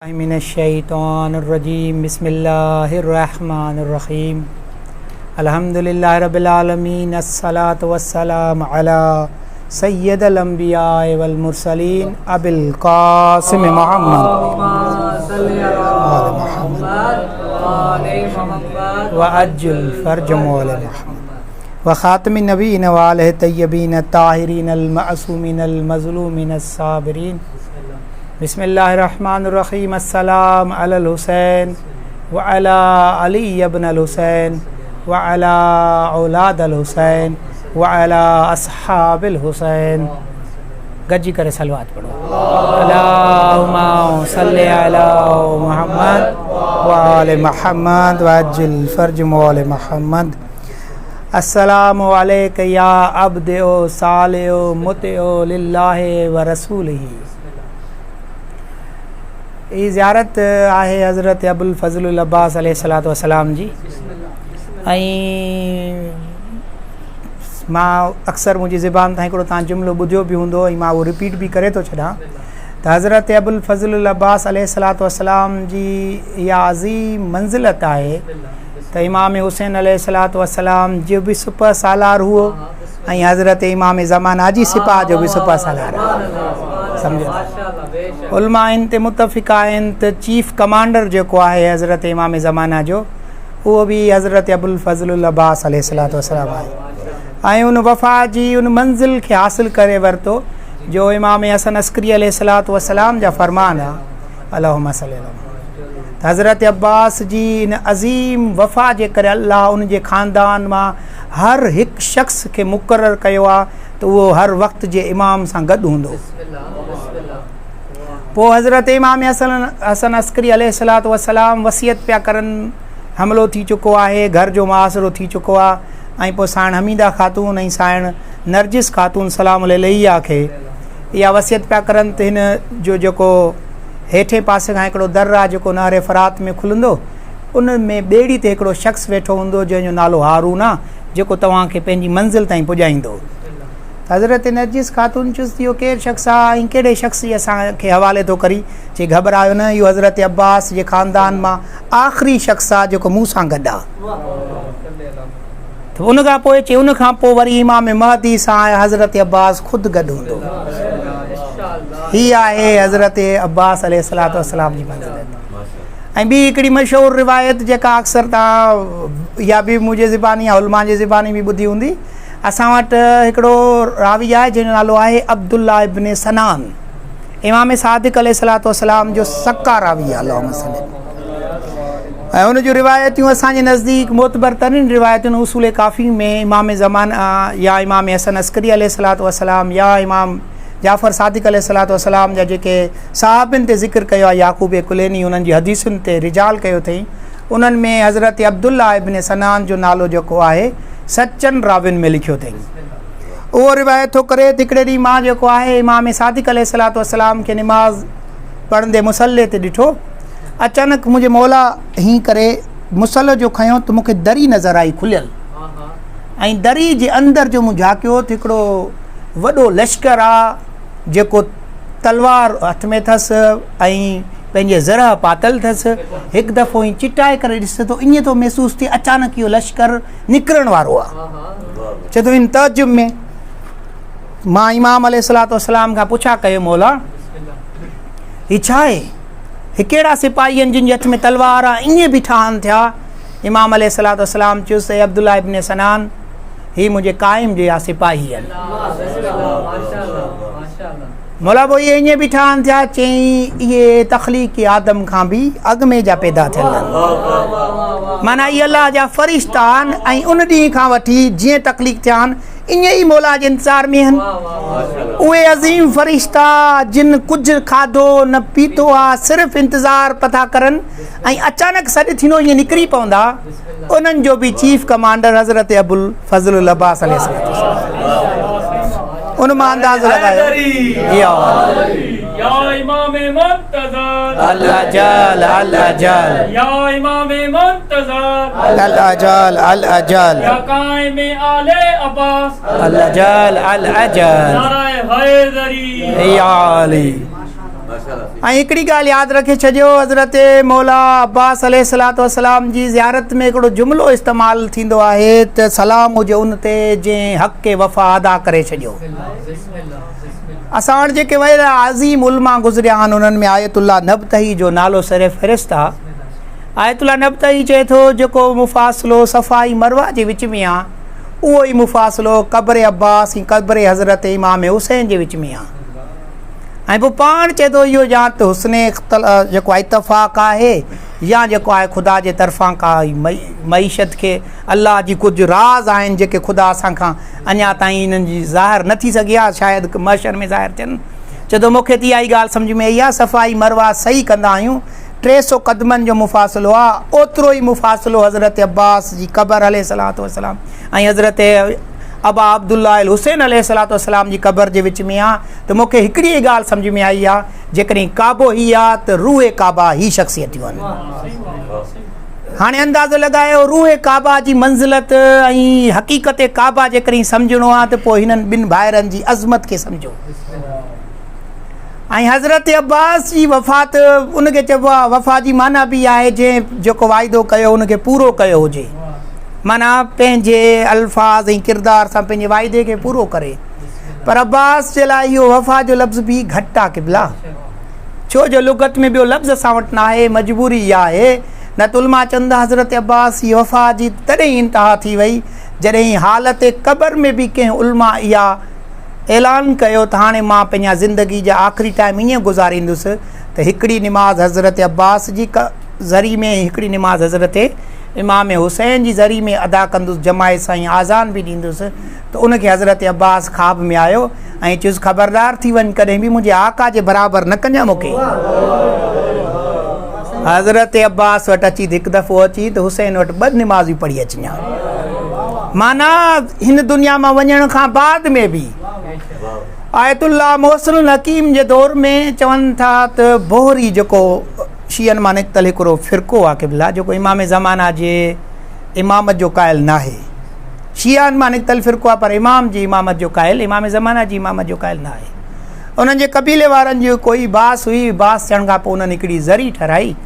मिनश्शैतानिर्रजीम बिस्मिल्लाहिर्रहमानिर्रहीम अल्हम्दुलिल्लाहि रब्बिल आलमीन अस्सलातु वस्सलामु अला सय्यिदिल अंबिया वल मुरसलीन अबिल कासिम मुहम्मद व अज्जुल फर्ज मौला मुहम्मद व खातिमिन नबीय्यिन व आलिहि तय्यबीन ताहिरीन अल मअसूमीन अल मज़लूमीन अस्साबिरीन बिस्मिल्लाहिर्रहमानिर्रहीम अस्सलाम अलल हुसैन व अला अली इब्न अल हुसैन व अला औलाद अल हुसैन व अला अस्हाबिल हुसैन। गज्जी करे सलवात पढ़ो। अल्लाहुम्मा सल्लि अला मुहम्मद व आले मुहम्मद व अज्जिल फर्ज मौला मुहम्मद। अस्सलामु अलैका या अब्दो सालिहो मुतिओ लिल्लाहि व रसूलिही। ये ज़ियारत आहे हज़रत अबुल फ़ज़लुल अब्बास अलैहिस्सलातु वस्सलाम जी। मां अक्सर मुझी ज़बान तां हिकिड़ो तव्हां जुमिलो ॿुधियो बि हूंदो ऐं मां उहो रिपीट बि करे थो छॾां त हज़रत अबुल फ़ज़लुल अब्बास अलैहिस्सलातु वस्सलाम जी इहा अज़ीम मंज़िलत आहे त इमाम हुसैन अलैहिस्सलातु वस्सलाम जो बि सुपह सालार हुओ ऐं हज़रत इमाम ज़माना जी सिपाह जो बि सुपह सालार आहे। सम्झो उलमा आहिनि ते मुतफ़िक़ आहिनि त चीफ कमांडर जेको आहे हज़रत इमाम ज़माना जो उहो बि हज़रत अबुल फ़ज़लुल अब्बास अलैहिस्सलातु वस्सलाम आहे ऐं उन वफ़ा जी उन मंज़िल खे हासिल करे वरितो जो इमाम हसन अस्करी अलैहिस्सलातु वस्सलाम जा फ़रमान आहे। अल्लाहुम्मा सल्लि अला त हज़रत अब्बास जी इन अज़ीम वफ़ा जे करे अल्लाह उन जे ख़ानदान मां हर हिकु शख़्स खे मुक़ररु कयो आहे त उहो हर वक़्त जे इमाम सां गॾु हूंदो। पोइ हज़रत इमाम हसन अस्करी अलैहिस्सलातु वस्सलाम वसियत पिया करनि, हमिलो थी चुको आहे, घर जो मुआसिरो थी चुको आहे ऐं पोइ साण हमीदा ख़ातून ऐं साण नरजिस ख़ातून सलाम अलैहा खे इहा वसियत पिया करनि त हिन जो जेको हेठे पासे खां हिकिड़ो दर आहे जेको नहर फ़रात में खुलंदो उन में ॿेड़ी ते हिकिड़ो शख़्स वेठो हूंदो जंहिंजो नालो हारून आहे जेको तव्हांखे पंहिंजी मंज़िल ताईं पुॼाईंदो। हज़रत नरजिस ख़ातून चुस इहो केरु शख़्स आहे ऐं कहिड़े शख़्स जी असांखे हवाले थो करी चई घबरायो न, इहो हज़रत अब्बास जे ख़ानदान मां आख़िरी शख़्स आहे जेको मूं सां गॾु आहे। त उन खां पोइ चई उन खां पोइ वरी इमाम महदी सां हज़रत अब्बास ख़ुदि गॾु हूंदो। हीअ आहे हज़रत अब्बास अलैहिस्सलातु वस्सलाम जी मंज़िलत। ऐं ॿी हिकिड़ी मशहूरु रिवायत जेका अक्सर तव्हां इहा बि मुंहिंजे ज़बानी या उलमा जे ज़बानी बि ॿुधी हूंदी। असां वटि हिकिड़ो रावी आहे जंहिंजो नालो आहे अब्दुल्ला इब्न सनान, इमाम सादिक़ अलैहिस्सलातु वस्सलाम जो सक्का रावी आहे। अल्लाहुम्मा सल्लि ऐं उन जूं रिवायतियूं असांजे नज़दीक मोतबर तरीन रिवायतुनि उसूल काफ़ी में इमाम ज़माना या इमाम हसन अस्करी अलैहिस्सलातु वस्सलाम या इमाम जाफ़र सादिक़ अलैहिस्सलातु वस्सलाम जा जेके सहाबिन ते ज़िक्र कयो आहे याक़ूब कुलैनी उन्हनि जी हदीसुनि ते रिजाल कयो अथई उन्हनि में हज़रत अब्दुल्ला इब्न सनान जो नालो जेको आहे सचनि रावियुनि में लिखियो अथई। उहो रिवायत थो करे त हिकिड़े ॾींहुं मां जेको आहे इमाम सादिक़ अलैहिस्सलातु वस्सलाम खे निमाज़ पढ़ंदे मुसल्ले ते ॾिठो। अचानक मुंहिंजे मौला हीअं करे मुसल जो खयों त मूंखे दरी नज़र आई खुलियल ऐं दरी जे अंदरि जो मूं झाकियो त हिकिड़ो वॾो लश्कर आहे जेको तलवार हथ में अथसि ऐं पंहिंजे ज़रह पातल अथसि। हिकु दफ़ो ई चिटाए करे ॾिसे थो ईअं थो महसूसु थिए अचानक इहो लश्कर निकिरण वारो आहे। चए थो इन तजुब में मां इमाम अलैहिस्सलातु वस्सलाम खां पुछा कयो मौला हीअ छा आहे, ही कहिड़ा सिपाही आहिनि जिन जे हथ में तलवार आहे ईअं बीठा आहिनि थिया। इमाम अलैहिस्सलातु वस्सलाम चयुसि अब्दुल्ला इब्न सनान ही मुंहिंजे क़ाइम जे या सिपाही आहिनि। मौला पोइ इहे ईअं बीठा आहिनि थिया। चई इहे तख़लीक़ आदम खां बि अॻु में जा पैदा थियल आहिनि, माना इहे अलाह जा फ़रिश्ता आहिनि ऐं उन ॾींहं खां वठी जीअं तख़लीक़ थिया आहिनि ईअं ई मौला जे इंतज़ार में आहिनि। उहे अज़ीम फ़रिश्ता जिन कुझु खाधो न पीतो आहे सिर्फ़ु इंतज़ारु पता करनि ऐं अचानक सॾु थींदो ईअं निकिरी पवंदा। उन्हनि जो बि चीफ कमांडर हज़रत अबुल फ़ज़लुल अब्बास अलैहिस्सलातु उन मां अंदाज़ो लॻायो या इमाम मुंतज़र अल अजल अल अजल या इमाम मुंतज़र अल अजल अल अजल या कायम आले अब्बास अल अजल अल अजल नाराए हैदरी या अली। ऐं हिकिड़ी ॻाल्हि यादि रखे छॾियो, हज़रत मौला अब्बास अलैहिस्सलातु वस्सलाम जी ज़ियारत में हिकिड़ो जुमिलो इस्तेमालु थींदो आहे त सलाम हुजे उन ते जंहिं हक़ वफ़ा अदा करे छॾियो। असां वटि जेके वॾा अज़ीम उलमा गुज़रिया आहिनि उन्हनि में आयतुल्लाह नबतही जो नालो सर फ़हिरिस्त आहे। आयतुल्लाह नबतही चए थो जेको मुफ़ासिलो सफ़ाई मरवा जे विच में आहे उहो ई मुफ़ासिलो क़ब्र अब्बास ऐं क़ब्र हज़रत इमाम हुसैन जे विच में आहे। ऐं पोइ पाण चए थो इहो या त हुस्ने जेको आहे इतफ़ाक़ आहे या जेको आहे ख़ुदा जे तरफ़ां का मईशत खे अलाह जी कुझु राज़ आहिनि जेके ख़ुदा असां खां अञा ताईं इन्हनि जी ज़ाहिर न थी सघी आहे, शायदि मशर में ज़ाहिर थियनि। चए थो मूंखे त इहा ई ॻाल्हि सम्झ में आई आहे, सफ़ाई मरवा सही कंदा आहियूं, 300 क़दमनि जो मुफ़ासिलो आहे, ओतिरो ई मुफ़ासिलो हज़रत अब्बास जी क़ब्र अलैहिस्सलातु वस्सलाम ऐं हज़रत अबा अब्दुल्लाह अल हुसैन अलैहिस्सलातु वस्सलाम जी क़ब्र जे विच में आहे। त मूंखे हिकिड़ी ई ॻाल्हि सम्झ में आई आहे, जेकॾहिं काबो ही आहे त रूहे काबा ही शख़्सियतियूं आहिनि। हाणे अंदाज़ो लॻायो रूहे काबा जी मंज़िलत ऐं हक़ीक़त काबा जेकॾहिं सम्झणो आहे त पोइ हिननि ॿिनि भाइरनि जी अज़मत खे सम्झो। ऐं हज़रत अब्बास जी वफ़ात उनखे चइबो आहे वफ़ा जी माना बि आहे जंहिं जेको वाइदो कयो उनखे पूरो कयो हुजे, माना पंहिंजे अल्फाज़ ऐं किरदार सां पंहिंजे वाइदे खे पूरो करे। पर अब्बास जे लाइ इहो वफ़ा जो लफ़्ज़ बि घटि आहे क़िबला, छो जो लुगत में ॿियो लफ़्ज़ असां वटि न आहे, मजबूरी इहा आहे। न तुलमा चंद हज़रत अब्बास जी वफ़ा जी तॾहिं इंतिहा थी वई जॾहिं हालत क़ब्र में बि कंहिं उलमा इहा ऐलान कयो त हाणे मां पंहिंजा ज़िंदगी जा आख़िरी टाइम ईअं गुज़ारींदुसि त हिकिड़ी निमाज़ हज़रत अब्बास जी ज़री में, हिकिड़ी निमाज़ हज़रत इमाम हुसैन जी ज़री में अदा कंदुसि जमायत सां, आज़ान बि ॾींदुसि। त उनखे हज़रत अब्बास ख़्वाब में आयो ऐं चयुसि ख़बरदार थी वञ, कॾहिं बि मुंहिंजे आका जे बराबरि न कञा मूंखे। हज़रत अब्बास वटि अची हिकु दफ़ो अची त हुसैन वटि 2 निमाज़ूं पढ़ी अचिजां, माना हिन दुनिया मां वञण खां बाद में बि। आयतुल्लाह मोहसिन हकीम जे दौर में चवनि था त बोहरी जेको शियनि मां निकितल हिकिड़ो फ़िरक़ो आहे क़िबला, जेको इमाम ज़माना जे इमामत जो क़ाइल न आहे, शियानि मां निकितल फ़िरक़ो आहे पर इमाम जी इमामत जो क़ाइल, इमाम ज़माना जी इमामत जो क़ाइल न आहे। उन्हनि जे कबीले वारनि जी कोई बास हुई, बास थियण खां पोइ उन्हनि हिकिड़ी ज़री ठहिराई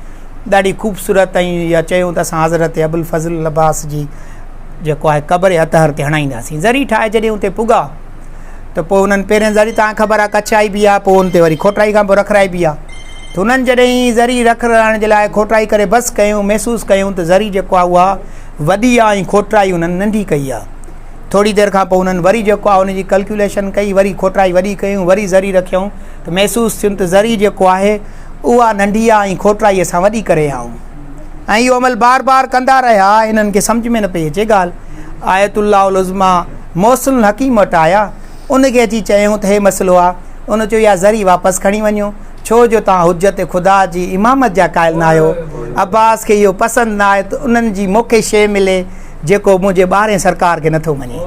ॾाढी ख़ूबसूरत, ऐं या चयूं त असां हज़रत अबुल फज़ल अब्बास जी जेको आहे क़ब्र अतहर ते हणाईंदासीं। ज़री ठाहे जॾहिं उते पुॻा त पोइ उन्हनि पहिरें ज़री तव्हांखे ख़बर आहे कचाई बि आहे, पोइ उन ते वरी खोटाई खां पोइ रखराई बि आहे। त हुननि जॾहिं ज़री रखराइण जे लाइ खोटाई करे बसि कयूं, महसूसु कयूं त ज़री जेको आहे उहा वॾी आहे ऐं खोटाई उन्हनि नंढी कई आहे। थोरी देरि खां पोइ उन्हनि वरी जेको आहे उनजी कैलकुलेशन कई, वरी खोटाई वॾी कयूं, वरी ज़री रखियऊं त महसूसु थियुनि त ज़री जेको आहे उहा नंढी आहे ऐं खोटाई असां वॾी करे आयूं। ऐं इहो अमल बार बार कंदा रहिया, हिननि खे सम्झ में न पई अचे ॻाल्हि। आयतुल्लाह उल उज़्मा मोहसिन हकीम वटि आया, उनखे अची चयूं त हे मसइलो आहे। उन चयो इहा ज़री वापसि खणी वञो, छो जो तव्हां हुज्जत ख़ुदा जी इमामत जा क़ाइल न आहियो। अब्बास खे इहो पसंदि न आहे त उन्हनि जी मूंखे शइ मिले जेको मुंहिंजे ॿारहें सरकार खे नथो मञे।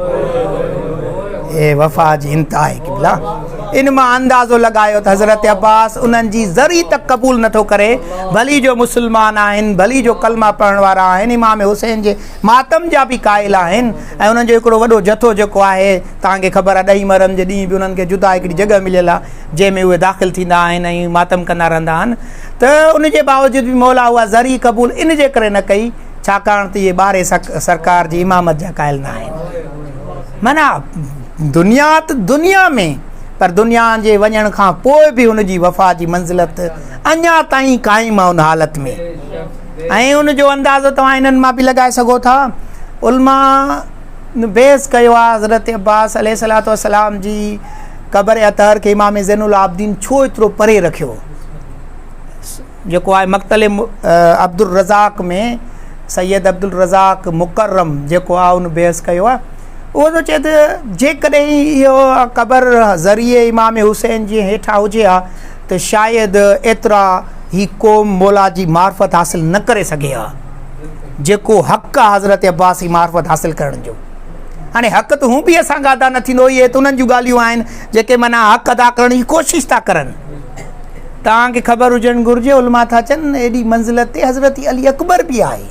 हे वफ़ा जी इंतिहा आहे क़िबला। इन मां अंदाज़ो लॻायो त हज़रत अब्बास उन्हनि जी ज़री तक क़बूल नथो करे, भली जो मुस्लमान आहिनि, भली जो कलमा पढ़ण वारा आहिनि, इमाम हुसैन जे मातम जा बि क़ाइल आहिनि। ऐं उन्हनि जो हिकिड़ो वॾो जथो जेको आहे, तव्हांखे ख़बर आहे 10 मुहर्रम जे ॾींहुं बि उन्हनि खे जुदा हिकिड़ी जॻह मिलियल आहे जंहिंमें उहे दाख़िल थींदा आहिनि ऐं मातम कंदा रहंदा आहिनि। त उनजे बावजूदि बि मौला उहा ज़री क़बूल इन जे करे न कई छाकाणि त इहे 12 सरकार जी इमामत जा क़ाइल न आहिनि। माना दुनिया त दुनिया में, पर दुनिया जे वञण खां पोइ बि हुनजी वफ़ा जी मंज़िलत अञा ताईं क़ाइमु आहे उन हालत में। ऐं उनजो अंदाज़ो तव्हां इन्हनि मां बि लॻाए सघो था। उलमा बेस कयो आहे हज़रत अब्बास अलैहिस्सलातु वस्सलाम जी क़ब्र अतहर खे इमाम ज़ैनुल आबिदीन छो एतिरो परे रखियो। जेको आहे मक़तल अब्दुल रज़ाक़ में सैयद अब्दुल रज़ाक़ मुकर्रम जेको आहे उन बेस कयो आहे। उहो थो चए त जेकॾहिं इहो क़ब्र ज़रिए इमाम हुसैन जे हेठां हुजे हा त शायदि एतिरा ही क़ौम मौला जी मार्फत हासिल न करे सघे हा जेको हक़ आहे हज़रत अब्बास जी मार्फत हासिल करण जो। हाणे हक़ त हू बि असांखां अदा न थींदो, इहे त उन्हनि जूं ॻाल्हियूं आहिनि जेके माना हक़ अदा करण जी कोशिशि था करनि। तव्हांखे ख़बर हुजणु घुरिजे, उलमा था चवनि एॾी मंज़िलत ते हज़रत अली अकबर बि आहे,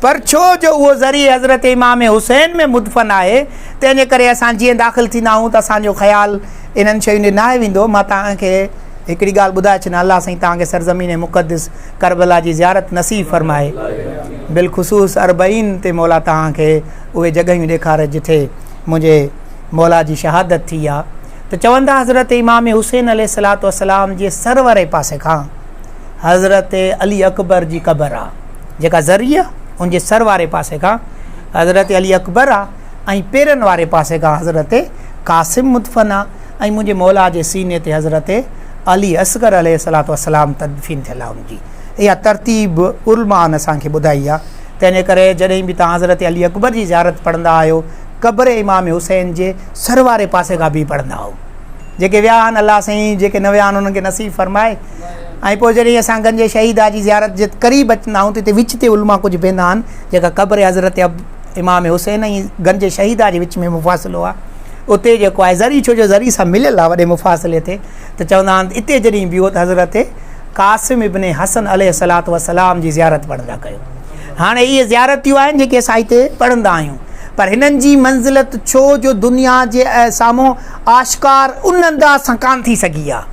पर छो जो उहो ज़रिए हज़रत इमाम हुसैन में मुदफ़न आहे, तंहिंजे करे असां जीअं दाख़िल थींदा आहियूं त असांजो ख़्यालु इन्हनि शयुनि ॾे न वेंदो। मां तव्हांखे हिकिड़ी ॻाल्हि ॿुधाए छॾियां, अलाह साईं तव्हांखे सरज़मीन मुक़द्दस करबला जी ज़ियारत नसीब फ़रमाए। बिलख़ुसूस अरबईन ते मौला तव्हांखे उहे जॻहियूं ॾेखारे जिथे मुंहिंजे मौला जी शहादत थी आहे। त चवंदा हज़रत इमाम हुसैन अलैहिस्सलातु वस्सलाम जे सरवरे पासे खां हज़रत अली अकबर जी क़बर आहे, जेका ज़रिया उनजे सर वारे पासे खां हज़रत अली अकबर आहे, ऐं पेरनि वारे पासे खां हज़रत क़ासिम मुदफ़न आहे, ऐं मुंहिंजे मौला जे सीने ते हज़रत अली असगर अलैहिस्सलातु वस्सलाम तदफ़ीन थियल आहे। उनजी इहा तरतीब उलमान असांखे ॿुधाई आहे। तंहिंजे करे जॾहिं बि तव्हां हज़रत अली अकबर जी ज़ियारत पढ़ंदा आहियो, क़बर इमाम हुसैन जे सर वारे पासे खां बि पढ़ंदा आहियो। जेके विया आहिनि अलाह साईं, जेके न विया आहिनि उन्हनि खे नसीब फ़रमाए। ऐं पोइ जॾहिं असां गंज शहीदा जी ज़ियारत जे क़रीब अचंदा आहियूं त हिते विच ते उलमा कुझु वेंदा आहिनि, जेका क़बर हज़रत इमाम हुसैन ऐं गंज शहीदा जे विच में मुफ़ासिलो आहे, उते जेको आहे ज़री, छो जो ज़री सां मिलियल आहे वॾे मुफ़ासिले ते, त चवंदा आहिनि इते जॾहिं बिहो त हज़रत क़ासिम इब्न हसन अलैहिस्सलातु वस्सलाम जी ज़ियारत पढ़ंदा कयो। हाणे इहे ज़ियारतियूं आहिनि जेके असां हिते पढ़ंदा आहियूं, पर हिननि जी मंज़िलत छो जो दुनिया जे साम्हूं आश्कार उन अंदाज़ सां कान थी सघी आहे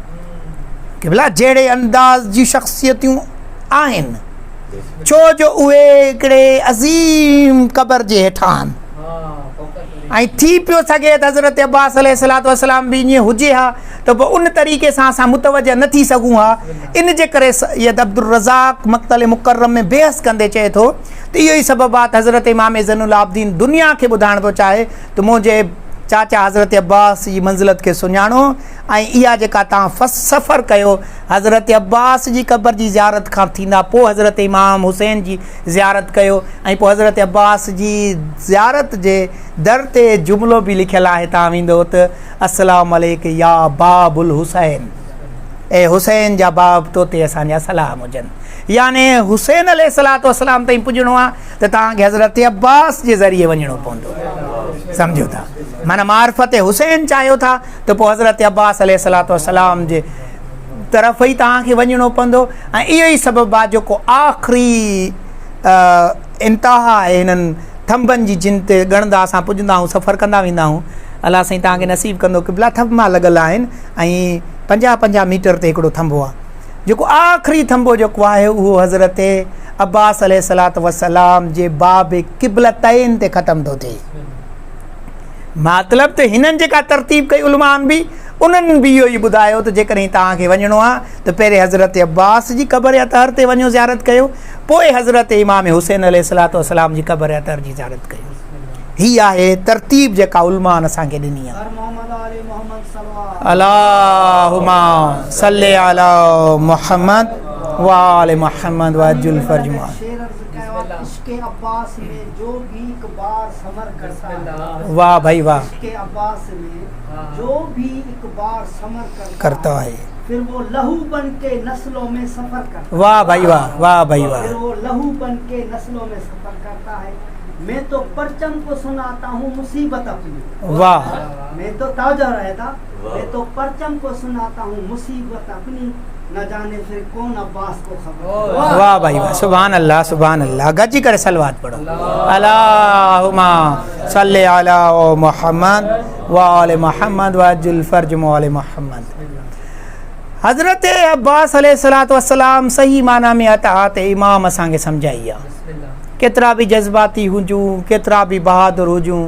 कि भला जहिड़े अंदाज़ जी शख़्सियतूं आहिनि, छो जो उहे हिकिड़े अज़ीम क़बर जे हेठां आहिनि। ऐं थी पियो सघे त हज़रत अब्बास अलैहिस्सलातु वस्सलाम बि ईअं हुजे हा, त पोइ उन तरीक़े सां असां मुतवजह न थी सघूं हा। इन जे करे सैयद अब्दुल रज़ाक़ मक़तल मुकर्रम में बहस कंदे चए थो त इहो ई सबबु आहे त हज़रत इमाम ज़ैनुल आबिदीन दुनिया खे ॿुधाइण थो चाहे त मुंहिंजे चाचा हज़रत अब्बास जी मंज़िलत खे सुञाणो, ऐं इहा जेका तव्हां सफ़र कयो हज़रत अब्बास जी क़बर जी ज़ियारत खां थींदा, पोइ हज़रत इमाम हुसैन जी ज़ियारत कयो, ऐं पोइ हज़रत अब्बास जी ज़ियारत जे दर ते जुमिलो बि लिखियलु आहे, तव्हां वेंदो त अस्सलामु अलैक या बाबुल हुसैन, ऐं हुसैन जा बाब तो ते असांजा सलाम हुजनि। याने हुसैन अलैहिस्सलातु वस्सलाम ताईं पुॼणो आहे त तव्हांखे हज़रत अब्बास जे ज़रिए वञिणो पवंदो, सम्झो था। माना मारिफत हुसैन चाहियो था त पोइ हज़रत अब्बास अलैहिस्सलातु वस्सलाम जे तरफ़ ई तव्हांखे वञिणो पवंदो। ऐं इहो ई सबबु आहे जेको आख़िरी इंतिहा आहे हिननि थंबनि जी जिन ते ॻणंदा असां पुॼंदा आहियूं, सफ़र कंदा वेंदा आहियूं। अलाह साईं तव्हांखे नसीब कंदो कि भला थंबा लॻल आहिनि ऐं 50-50 मीटर ते हिकिड़ो थंबो आहे। जेको आख़िरी थंबो जेको आहे उहो हज़रत अब्बास अलैहिस्सलातु वस्सलाम जे बाब क़िबलतैन ते ख़तमु थो थिए। मतिलबु त हिननि जेका तरतीब कई उलमान बि, उन्हनि बि इहो ई ॿुधायो त जेकॾहिं तव्हांखे वञिणो आहे त पहिरें हज़रत अब्बास जी क़बर या तहर ते वञो ज़ियारत कयो, पोइ हज़रत इमाम हुसैन अलैहिस्सलातु वस्सलाम जी क़बर या तहर जी ज़ियारत कयो। हीअ आहे तरतीब जेका उलमान असांखे ॾिनी आहे। अल्लाहुम्मा सल्ली अला मुहम्मद व आले मुहम्मद व अज्जुल फर्जमा। इसके अब्बास में जो भी एक बार सफर करता है, वाह भाई वाह, इसके अब्बास में जो भी एक बार सफर करता है, फिर वो लहू बन के नस्लों में सफर करता है। वाह भाई वाह, वाह भाई वाह। फिर वो लहू बन के नस्लों में सफर करता है। मैं तो परचम को सुनाता हूँ मुसीबत अपनी, वाह। मैं तो ताजा रहता, मैं तो परचम को सुनाता हूँ मुसीबत अपनी, न जाने फिर कौन अब्बास को खबर। वाह भाई वाह, सुभान अल्लाह, सुभान अल्लाह। गजी करे सलवात पढ़ो। अल्लाहुम्मा सल्ली अला मुहम्मद व आले मुहम्मद व अज्जुल फर्ज आले मुहम्मद। हज़रत अब्बास अलैहिस्सलातु वस्सलाम सही माना में अतात इमाम असांखे सम्झाई आहे। केतिरा बि जज़्बाती हुजूं, केतिरा बि बहादुर हुजूं,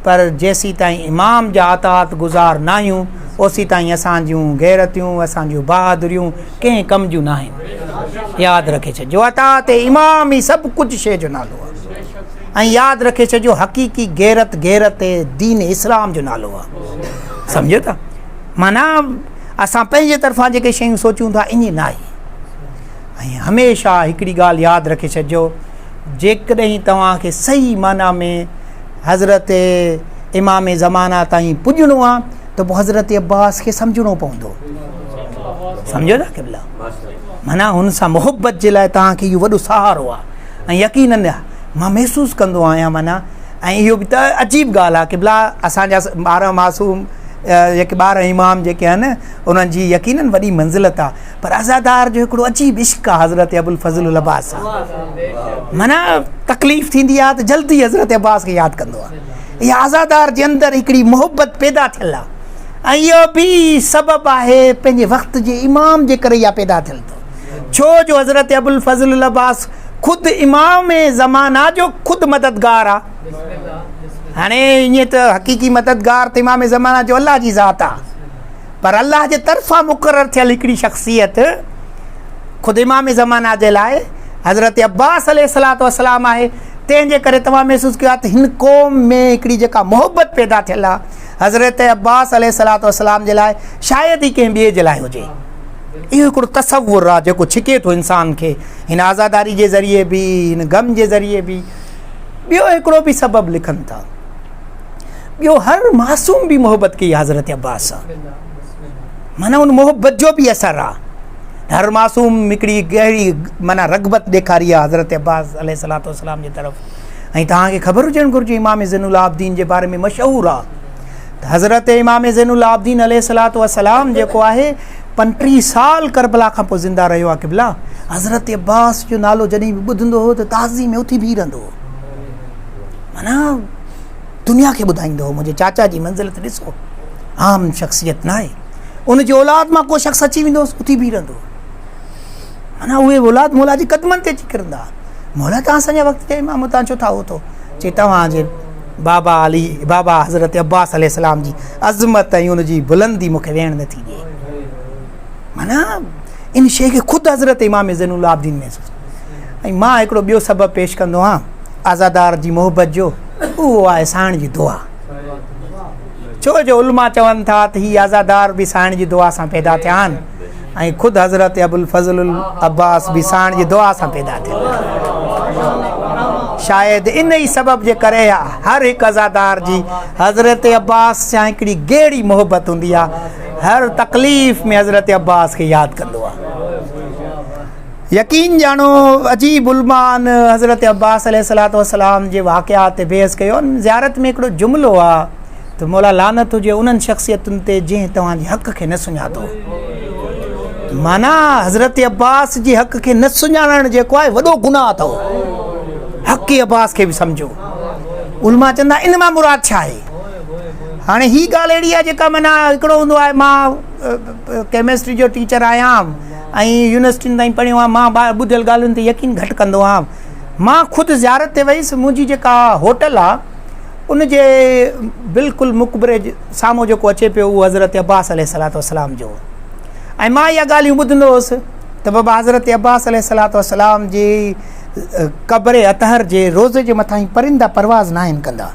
पर जेसी ताईं इमाम जा अतात गुज़ार न आहियूं, ओसी ताईं असांजूं गैरतियूं, असांजूं बहादुरियूं कंहिं कम जूं न आहिनि। यादि रखे छॾिजो, अतात इमाम ई सभु कुझु शइ जो नालो आहे। ऐं यादि रखे छॾिजो, हक़ीक़ी गैरत दीन इस्लाम जो नालो आहे। सम्झो था, माना असां पंहिंजे तरफ़ां जेके शयूं सोचूं था ईअं न आहे। ऐं हमेशह हिकिड़ी ॻाल्हि यादि रखे छॾिजो, जेकॾहिं तव्हांखे सही माना में हज़रत इमाम ज़माना ताईं पुॼणो आहे त पोइ हज़रत अब्बास खे सम्झणो पवंदो। सम्झो था क़िबला, माना हुन सां मुहबत जे लाइ तव्हांखे इहो वॾो सहारो आहे। ऐं यकीनन मां महसूसु कंदो आहियां, माना ऐं इहो बि त अजीब ॻाल्हि आहे क़िबला, असांजा ॿार मासूम जेके ॿार इमाम जेके आहिनि उन्हनि जी यकीनन वॾी मंज़िलत आहे, पर अज़ादार जो हिकिड़ो अजीब इश्क़ आहे हज़रत अबुल फज़ल अब्बास आहे। माना तकलीफ़ थींदी आहे त जल्दी हज़रत अब्बास खे यादि कंदो आहे। इहा आज़ादार जे अंदरि हिकिड़ी मुहबत पैदा थियल आहे। ऐं इहो बि सबबु आहे पंहिंजे वक़्त जे इमाम जे करे इहा पैदा थियल अथव। छो जो हज़रत अबुल फज़ल अब्बास ख़ुदि इमाम ज़माना जो ख़ुदि मददगार आहे। हाणे ईअं त हक़ीक़ी मददगार त इमाम ज़माना जो अलाह जी ज़ात आहे, पर अलाह जे तरफ़ां मुक़ररु थियल हिकिड़ी शख़्सियत ख़ुदि इमाम ज़माना जे लाइ हज़रत अब्बास अलैहिस्सलातु वस्सलाम आहे। तंहिंजे करे तव्हां महसूसु कयो आहे त हिन क़ौम में हिकिड़ी जेका मोहबत पैदा थियल आहे हज़रत अब्बास अलैहिस्सलातु वस्सलाम जे लाइ, शायदि ई कंहिं ॿिए जे लाइ हुजे। इहो हिकिड़ो तसवुरु आहे जेको छिके थो इंसान खे, हिन आज़ादारी जे ज़रिए बि, हिन गम जे ज़रिए बि। ॿियो हिकिड़ो बि सबबु लिखनि था, ॿियो हर मासूम बि मोहबत कई हज़रत अब्बास सां, माना उन मोहबत जो बि असरु आहे। हर मासूम हिकिड़ी गहरी माना रग़बत ॾेखारी आहे हज़रत अब्बास अलैहिस्सलातु वस्सलाम जे तरफ़। ऐं तव्हांखे ख़बर हुजणु घुरिजे इमाम ज़ैनुल आबिदीन जे बारे में मशहूरु आहे त हज़रत इमाम ज़ैनुल आबिदीन अलैहिस्सलातु वस्सलाम जेको आहे 35 साल करबला खां पोइ ज़िंदा रहियो आहे। क़िबला हज़रत अब्बास जो नालो जॾहिं बि ॿुधंदो हो त ताज़ी में उथी बीह रहंदो हो, माना दुनिया खे ॿुधाईंदो हो मुंहिंजे चाचा जी मंज़िल ते ॾिसो, आम शख़्सियत न आहे। उनजी औलाद मां को शख़्स अची वेंदो उथी बीह रहंदो, माना उहे औलाद मौला जे क़दमनि ते अची किरंदा। मौला तव्हां असांजे वक़्त जे इमाम तव्हां छो था हो थो चए, तव्हांजे बाबा अली बाबा हज़रत अब्बास अलैहिस्सलाम जी अज़मत ऐं उनजी बुलंदी मूंखे वेहण नथी ॾिए। माना इन शइ खे ख़ुदि हज़रत इमाम ज़ैनुल आबिदीन महसूसु। ऐं मां हिकिड़ो ॿियो सबबु पेश कंदो आहियां आज़ादार जी मोहबत जो, उहो आहे साइण जी दुआ। छो जो उलमा चवनि था त हीअ आज़ादार बि साइण जी दुआ सां पैदा थिया आहिनि ऐं ख़ुदि हज़रत अबुल फज़ल अब्बास बि साइण जी दुआ सां पैदा थिया। शायदि इन ई सबब जे करे हर हिकु अज़ादार जी हज़रत अब्बास सां हिकिड़ी गहरी मोहबत हूंदी आहे, हर तकलीफ़ में हज़रत अब्बास खे यादि कंदो आहे। यकीन ॼाणो अजीब उलमान हज़रत अब्बास अलैहिस्सलातु वस्सलाम जे वाक़ियात ते बहस कयो। ज़ियारत में हिकिड़ो जुमिलो आहे त मौला लानत हुजे उन्हनि शख़्सियतुनि ते जंहिं तव्हांजे हक़ खे न सुञातो। माना हज़रत अब्बास जी हक़ खे न सुञाणणु जेको आहे वॾो गुनाह अथव, हक़ अब्बास खे बि सम्झो। उलमा चवंदा इन मां मुराद छा आहे। हाणे ही ॻाल्हि अहिड़ी आहे जेका माना हिकिड़ो हूंदो आहे, मां केमिस्ट्री जो टीचर आहियां ऐं यूनिवर्सिटियुनि ताईं पढ़ियो आहियां, मां ॿुधियल ॻाल्हियुनि ते यकीन घटि कंदो आहियां। मां ख़ुदि ज़ियारत ते वयुसि, मुंहिंजी जेका होटल आहे उनजे बिल्कुलु मुक़बरे साम्हूं जेको अचे पियो उहो हज़रत अब्बास अलैहिस्सलातु वस्सलाम जो। ऐं मां इहा ॻाल्हियूं ॿुधंदो हुउसि त बाबा हज़रत अब्बास अलैहिस्सलातु वस्सलाम जी क़ब्र अतहर जे रोज़े जे मथां ई परिंदा परवाज़ न आहिनि कंदा।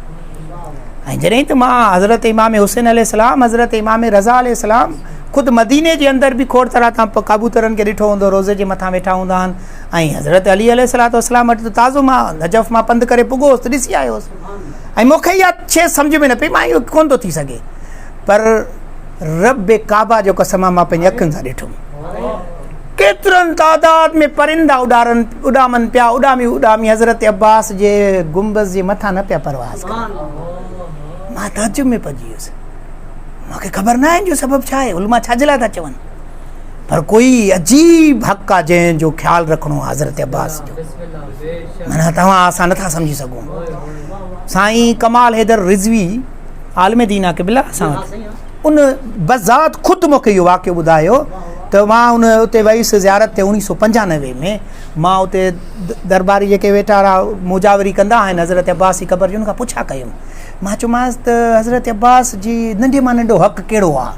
ऐं जॾहिं त मां हज़रत इमाम हुसैन अलैहिस्सलाम, हज़रत इमाम रज़ा अलैहिस्सलाम ख़ुदि मदीने जे अंदरि बि खोड़ तरह तां कबूतरनि खे ॾिठो हूंदो, रोज़े जे मथां वेठा हूंदा आहिनि। ऐं हज़रत अली अलैहिस्सलातु वस्सलाम वटि त ताज़ो मां नजफ़ मां पंधु करे पुॻो हुउसि त ॾिसी आयो हुउसि। ऐं मूंखे इहा शइ सम्झ में न पई, मां इहो कोन थो थी सघे, पर रब काबा जो कसम मां पंहिंजी अखियुनि सां ॾिठुमि केतिरनि तादाद में परिंदा उॾामनि पिया, उॾामी हज़रत अब्बास जे गुंबज़ जे मथां न पिया परवाज़ कनि। मां ताजुब में पइजी वियुसि, मूंखे ख़बर न आहे जो सबबु छा आहे, उलमा छाजे लाइ था चवनि, पर कोई अजीब हक़ आहे जंहिंजो ख़्यालु रखिणो आहे हज़रत अब्बास जो। माना तव्हां असां नथा सम्झी सघूं। साईं कमाल हैदर रिज़वी आलिम दीन आहे क़िबला असां वटि, उन बज़ात ख़ुदि मूंखे इहो वाक़ियो ॿुधायो त मां उते वयुसि ज़ियारत ते 1995 में। मां उते दरबारी जेके वेठा मुजावरी कंदा आहिनि हज़रत अब्बास जी क़ब्र जी, उनखां पुछा कयुमि, मां चयोमांसि त हज़रत अब्बास जी नंढे मां नंढो हक़ कहिड़ो आहे,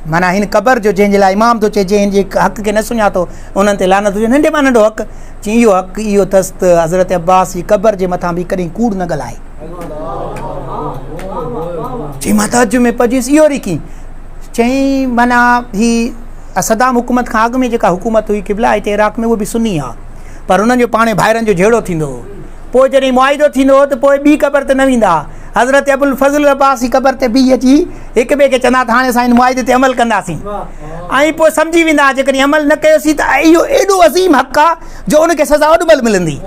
माना हिन क़ब्र जो जंहिंजे लाइ इमाम थो चए जंहिंजे हक़ खे न सुञातो उन्हनि ते लानत हुजे, नंढे मां नंढो हक़। चई इहो हक़ इहो अथसि त हज़रत अब्बास जी क़ब्र जे मथां बि कॾहिं कूड़ न ॻाल्हाए। चई मां ताजुब में पइजियुसि, इहो वरी कीअं? चई माना ही सदाम हुकूमत खां अॻु में जेका हुकूमत हुई क़िबला हिते इराक़ में, उहो बि सुन्नी आहे, पर उन्हनि जो पाणे भाइरनि जो जहिड़ो थींदो हो। पोइ जॾहिं मुआइदो थींदो हो त पोइ ॿी क़ब्र ते न वेंदा, हज़रत अबुल फज़ल अब्बास जी क़ब्र ते बीह अची हिक ॿिए खे चवंदा त हाणे असां हिन मुआइदे ते अमल कंदासीं। ऐं पोइ सम्झी वेंदा जेकॾहिं अमल न कयोसीं त इहो एॾो अज़ीम हक़ आहे जो उनखे सज़ा ओॾमहिल मिलंदी।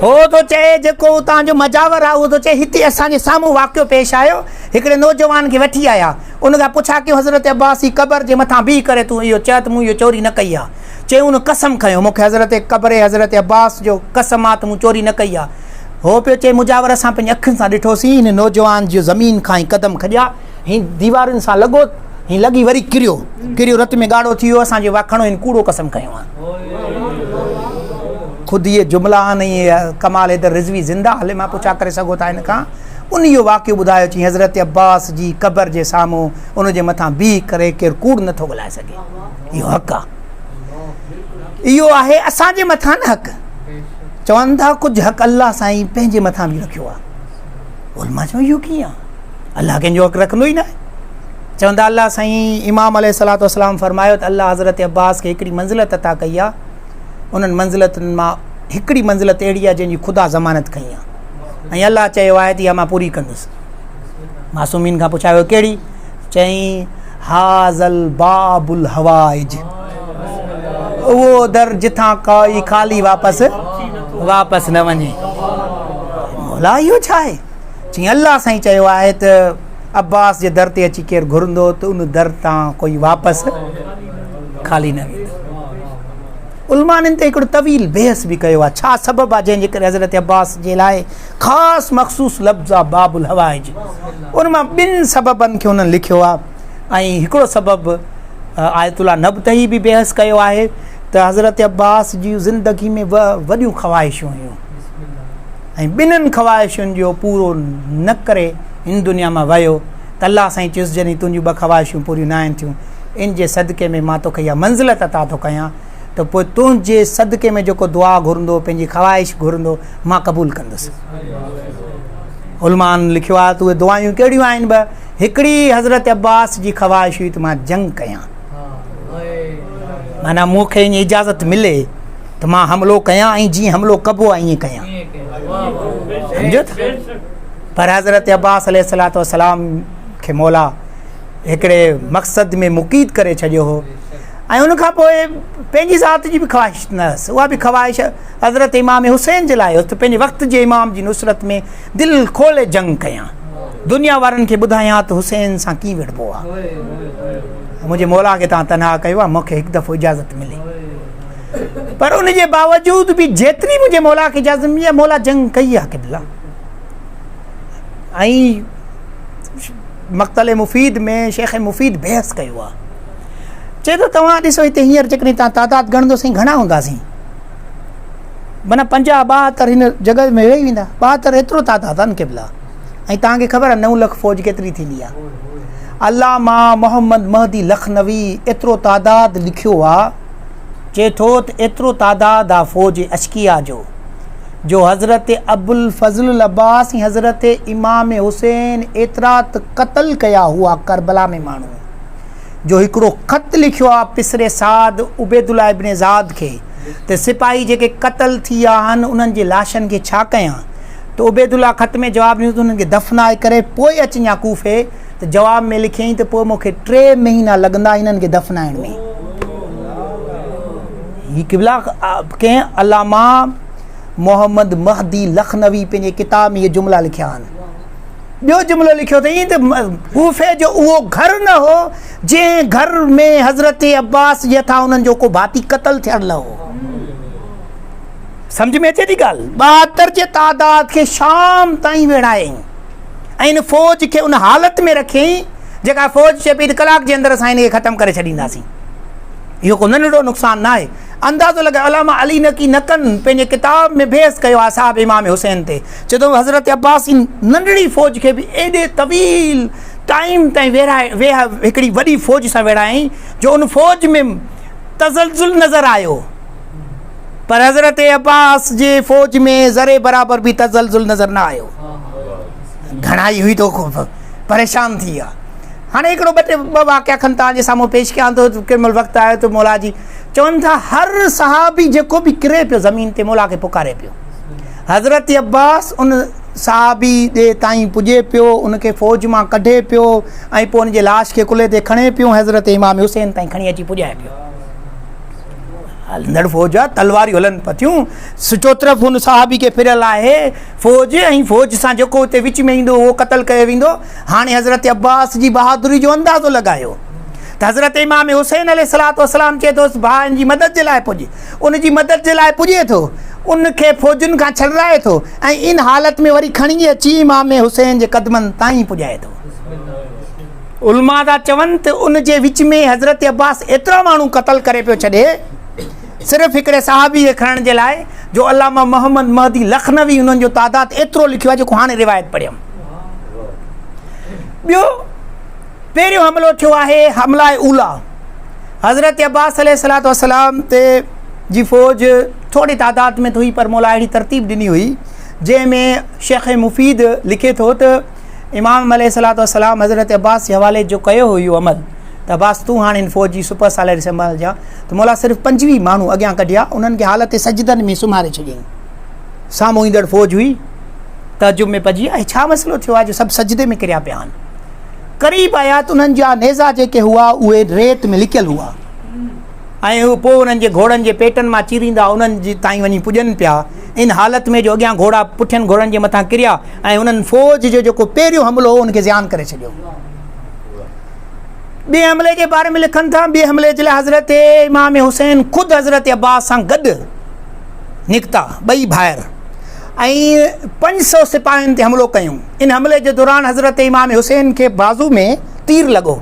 हो थो चए जेको तव्हांजो मजावर आहे, उहो थो चए हिते असांजे साम्हूं वाक़ियो पेश आयो, हिकिड़े नौजवान खे वठी आया, उनखां पुछा कयो हज़रत अब्बास जी क़ब्र जे मथां बीह करे तूं इहो चए त मूं इहो चोरी न कई आहे। चई उन कसम खयो, मूंखे हज़रत क़ब्र हज़रत अब्बास जो कसम आहे त मूं चोरी न कई आहे। हो पियो चए मुजावर असां पंहिंजी अखियुनि सां ॾिठोसीं हिन नौजवान जो ज़मीन खां ई क़दम खॼा हीअ दीवारुनि सां लॻो, हीअं लॻी वरी किरियो रत में ॻाढ़ो थी वियो, असांजे वाखणो हिन कूड़ो कसम खयूं आहे। ख़ुदि इहे जुमिला आहिनि, इहे कमाल हैदर रिज़वी ज़िंदा हले, मां पुछा करे सघो था हिन खां। उन इहो वाक़ियो ॿुधायो चई हज़रत अब्बास जी क़बर जे साम्हूं उन जे मथां बीह करे केरु कूड़ नथो ॻाल्हाए सघे। इहो हक़ु आहे, इहो आहे असांजे मथां न हक़ु। चवनि था कुझु हक़ु अलाह साईं पंहिंजे मथां बि रखियो आहे। उलमा चयो इहो कीअं आहे, अलाह कंहिंजो हक़ु रखंदो ई न आहे। चवंदा अलाह साईं इमाम अलैहिस्सलातु वस्सलाम फरमायो त अलाह हज़रत अब्बास खे हिकिड़ी मंज़िलत अता कई आहे, उन्हनि मंज़िलतुनि मां हिकिड़ी मंज़िलत अहिड़ी आहे जंहिंजी ख़ुदा ज़मानत खई आहे, ऐं अलाह चयो आहे त इहा मां पूरी कंदुसि। मासूमीन खां पुछायो कहिड़ी? चई हाज़ल बाबुल हवाइज, उहो दर जिथां काई ख़ाली वापसि न वञे। मौला इहो छा आहे? चई अलाह साईं चयो आहे त अब्बास जे दर ते अची केरु घुरंदो त उन दर तां कोई वापसि ख़ाली न वेंदो। उलमाननि ते हिकिड़ो तवील बहस बि कयो आहे, छा सबबु आहे जंहिंजे करे हज़रत अब्बास जे लाइ ख़ासि मख़सूस लफ़्ज़ आहे बाबुल हवाइज। उन मां ॿिनि सबबनि खे उन्हनि लिखियो आहे, ऐं हिकिड़ो सबबु आयतुल्लाह नबतही बि बहस कयो आहे त हज़रत अब्बास जी ज़िंदगी में वॾियूं ख़वाहिशूं हुयूं, ऐं ॿिन्हिनि ख़वाहिशुनि जो पूरो न करे हिन दुनिया मां वियो त अलाह साईं चयुसि जॾहिं तुंहिंजियूं ॿ ख़वाहिशूं पूरियूं न आहिनि थियूं, इन जे सदके में मां तोखे इहा मंज़िलत अता थो कयां त पोइ तुंहिंजे सदके में जेको दुआ घुरंदो, पंहिंजी ख़वाहिश घुरंदो, मां क़बूल कंदुसि। उलमान लिखियो आहे त उहे दुआयूं कहिड़ियूं आहिनि? ॿ, हिकिड़ी हज़रत अब्बास जी ख़वाहिश हुई त मां जंग कयां, माना मूंखे ईअं इजाज़त मिले त मां हमिलो कयां, ऐं जीअं हमिलो कबो आहे ईअं कयां, सम्झो था। पर हज़रत अब्बास अलैहिस्सलातु वस्सलाम खे मौला हिकिड़े मक़सद में मुक़ीद करे छॾियो हो, ऐं उनखां पोइ पंहिंजी ज़ात जी बि ख़वाहिश न हुअसि। उहा बि ख़वाहिश हज़रत इमाम हुसैन जे लाइ हुअसि त पंहिंजे वक़्त जे इमाम जी नुसरत में दिलि खोले जंग कयां, दुनिया वारनि खे ॿुधायां त हुसैन सां कीअं विढ़बो आहे। मुंहिंजे मौला खे तव्हां तनहा कयो आहे, मूंखे हिकु दफ़ो इजाज़त मिली, पर उन जे बावजूद बि जेतिरी मुंहिंजे मौला खे इजाज़त मिली आहे, मौला जंग कई आहे क़िबला। ऐं मक़तल मुफ़ीद में शेख मुफ़ीद बहस कयो आहे, चए थो तव्हां ॾिसो हिते हींअर जेकॾहिं तव्हां तादाद ॻणंदोसीं घणा हूंदासीं, माना 50-72 हिन जॻह में वेही वेंदा। 72 एतिरो तादाद आहे न क़िबला, ऐं तव्हांखे ख़बर आहे 9 लख फ़ौज केतिरी थींदी आहे। अल्लामा मोहम्मद महदी लखनवी एतिरो तादाद लिखियो आहे, चए थो त एतिरो तादाद आहे फ़ौज अशकिया जो हज़रत अबुल फज़ल अब्बास ऐं हज़रत इमाम हुसैन एतिरा त क़तल कया हुआ करबला में माण्हू, जो हिकिड़ो ख़त लिखियो आहे पिसरे साद उबैदुल्लाह इब्न ज़ाद खे त सिपाही जेके क़तल थी विया आहिनि उन्हनि जे लाशनि खे छा कयां, त उबैदुल्लाह ख़त में जवाबु ॾिनो त उन्हनि खे दफ़नाए करे पोइ अचिजां कूफ़े, त जवाब में लिखियईं त पोइ मूंखे 3 महीना लॻंदा हिननि खे दफ़नाइण में। हीअ क़िबला कंहिं अल्लामा मोहम्मद महदी लखनवी पंहिंजे किताब में इहे जुमिला लिखिया आहिनि। ॿियो जुमिलो लिखियो अथई त कूफ़े जो उहो घर न हो जंहिं घर में हज़रत अब्बास जे हथां उन्हनि जो को भाती क़तल थियल हो। सम्झ में अचे थी ॻाल्हि? 72 जे तादाद खे शाम ताईं वेड़ायईं ऐं इन फ़ौज खे उन हालत में रखियईं जेका फ़ौज चए पई त कलाक जे अंदरि असां हिन खे ख़तमु करे छॾींदासीं। इहो को नंढड़ो नुक़सानु न आहे। अंदाज़ो लॻाए अलामा अली नकी नकन पंहिंजे किताब में बहस कयो आहे साहिब इमाम हुसैन ते, चए थो हज़रत अब्बास नंढड़ी फ़ौज खे बि एॾे तवील टाइम ताईं वेहा हिकिड़ी वॾी फ़ौज सां वेड़ायईं जो उन फ़ौज में तज़लज़ुल नज़र आयो, पर हज़रत अब्बास जे फ़ौज में ज़रे बराबर बि तज़लज़ुल नज़र न आयो। घणाई हुई तो परेशान थी विया। हाणे हिकिड़ो ॿ वाक़िया खनि तव्हांजे साम्हूं पेश कयां थो। केॾीमहिल वक़्तु आयो त मौला जी चवनि था हर सहाबी जेको बि किरे पियो ज़मीन ते मौला खे पुकारे पियो। हज़रत अब्बास उन सहाबी ॾे ताईं पुॼे पियो, उनखे फ़ौज मां कढे पियो ऐं पोइ उनजे लाश खे कुल्हे ते खणे पियो, हज़रत इमाम हुसैन ताईं खणी अची पुॼाए पियो। हलंदड़ फ़ौज आहे, तलवारियूं हलनि पथियूं, चोतरफ़ हुन सहाबी खे फिरियल आहे फ़ौज, ऐं फ़ौज सां जेको हुते विच में ईंदो उहो क़तल कयो वेंदो। हाणे हज़रत अब्बास जी बहादुरी जो अंदाज़ो लॻायो त हज़रत इमाम हुसैन अलैहिस्सलातु वस्सलाम चए थो भाउनि जी मदद जे लाइ पुॼे, उनजी मदद जे लाइ पुॼे थो, उनखे फ़ौजुनि खां छॾाए थो ऐं इन हालत में वरी खणी अची इमाम हुसैन जे क़दमनि ताईं पुॼाए थो। उलमा था चवनि त उन जे विच में हज़रत अब्बास एतिरा माण्हू क़तल करे पियो छॾे सिर्फ़ु हिकिड़े सहाबी खे खणण जे लाइ जो अल्लामा मोहम्मद महदी लखनवी उन्हनि जो तादादु एतिरो लिखियो आहे जेको हाणे रिवायत पढ़ियमि। ॿियो पहिरियों हमिलो थियो आहे हमला उला। हज़रत अब्बास अलैहिस्सलातु वस्सलाम ते जी फ़ौज थोड़ी तादाद में हुई पर मौला अहिड़ी तरतीब ॾिनी हुई जंहिंमें शेख मुफ़ीद लिखे थो त इमाम अलैहिस्सलातु वस्सलाम हज़रत अब्बास जे हवाले जो कयो हुयो अमल त अब्बास तूं हाणे हिन फ़ौज जी सुपर सालरी संभाल जा त मौला सिर्फ़ु 25 माण्हू अॻियां कढिया उन्हनि खे हालत सजदनि में सुम्हारे छॾियईं। साम्हूं ईंदड़ फ़ौज हुई तजुब में पइजी ऐं छा मसइलो थियो आहे जो सभु सजदे में किरिया पिया आहिनि। क़रीब आया त उन्हनि जा नेज़ा जेके हुआ उहे रेत में लिकियल हुआ ऐं उहो पोइ उन्हनि जे घोड़नि जे पेटनि मां चीरींदा उन्हनि जी ताईं वञी पुॼनि पिया। इन हालत में जो अॻियां घोड़ा पुठियनि घोड़नि जे मथां किरिया ऐं उन्हनि फ़ौज जो जेको पहिरियों हमिलो हो उनखे ज़ियान करे छॾियो। ॿिए हमले जे बारे में लिखनि था ॿिए हमले जे लाइ हज़रत इमाम हुसैन ख़ुदि हज़रत अब्बास सां गॾु निकिता ॿई भाइर ऐं 500 सिपाहियुनि ते हमिलो कयूं। इन हमले जे दौरान हज़रत इमाम हुसैन खे बाज़ू में तीर लॻो